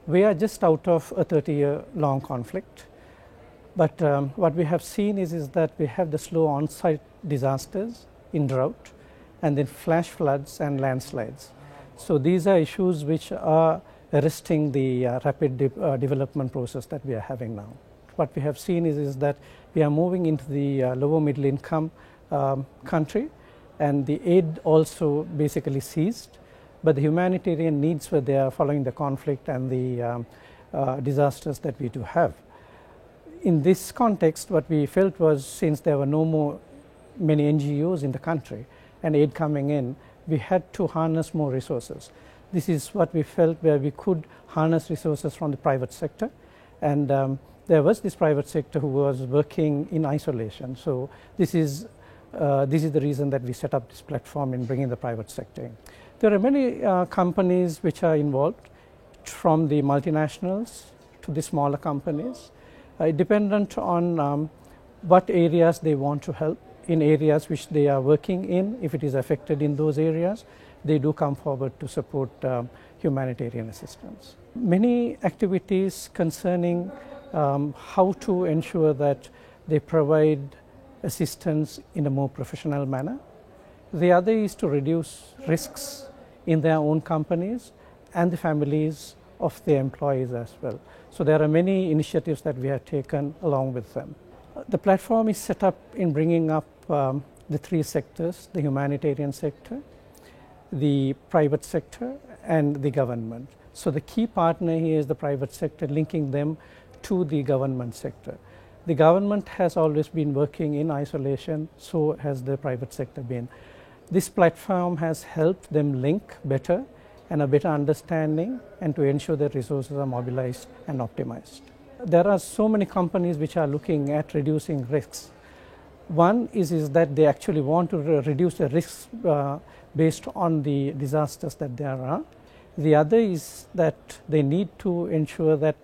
We are just out of a 30-year-long conflict, but what we have seen is that we have the slow on-site disasters in drought, and then flash floods and landslides. So these are issues which are arresting the rapid development process that we are having now. What we have seen is that we are moving into the lower middle income country, and the aid also basically ceased, but the humanitarian needs were there following the conflict and the disasters that we do have. In this context, what we felt was, since there were many NGOs in the country and aid coming in, we had to harness more resources. This is what we felt, where we could harness resources from the private sector, and there was this private sector who was working in isolation. So this is the reason that we set up this platform in bringing the private sector in. There are many companies which are involved, from the multinationals to the smaller companies, dependent on what areas they want to help. In areas which they are working in, if it is affected in those areas, they do come forward to support humanitarian assistance. Many activities concerning how to ensure that they provide assistance in a more professional manner. The other is to reduce risks in their own companies and the families of their employees as well. So there are many initiatives that we have taken along with them. The platform is set up in bringing up the three sectors: the humanitarian sector, the private sector, and the government. So the key partner here is the private sector, linking them to the government sector. The government has always been working in isolation, so has the private sector been. This platform has helped them link better and a better understanding, and to ensure that resources are mobilized and optimized. There are so many companies which are looking at reducing risks. One is that they actually want to reduce the risks based on the disasters that there are. The other is that they need to ensure that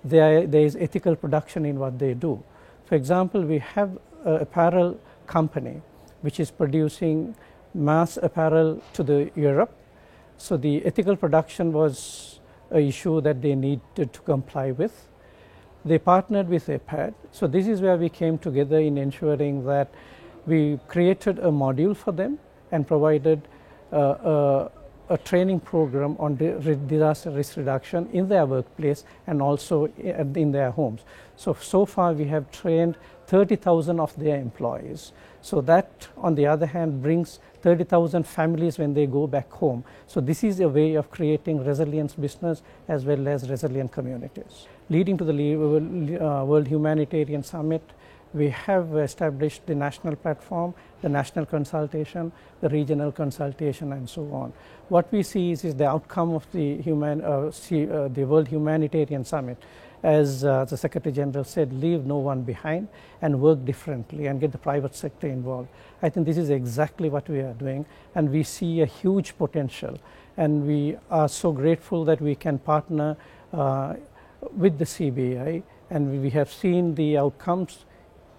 there is ethical production in what they do. For example, we have an apparel company which is producing mass apparel to Europe. So the ethical production was an issue that they needed to comply with. They partnered with EPAD. So this is where we came together in ensuring that we created a module for them and provided a training program on disaster risk reduction in their workplace and also in their homes. So far we have trained 30,000 of their employees. So that, on the other hand, brings 30,000 families when they go back home. So this is a way of creating resilience business as well as resilient communities. Leading to the World Humanitarian Summit, we have established the national platform, the national consultation, the regional consultation, and so on. What we see is the outcome of the World Humanitarian Summit. As the Secretary General said, leave no one behind and work differently and get the private sector involved. I think this is exactly what we are doing, and we see a huge potential. And we are so grateful that we can partner with the CBI, and we have seen the outcomes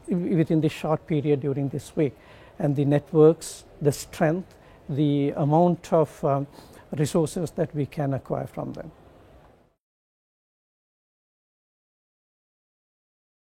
within this short period during this week, and the networks, the strength, the amount of resources that we can acquire from them.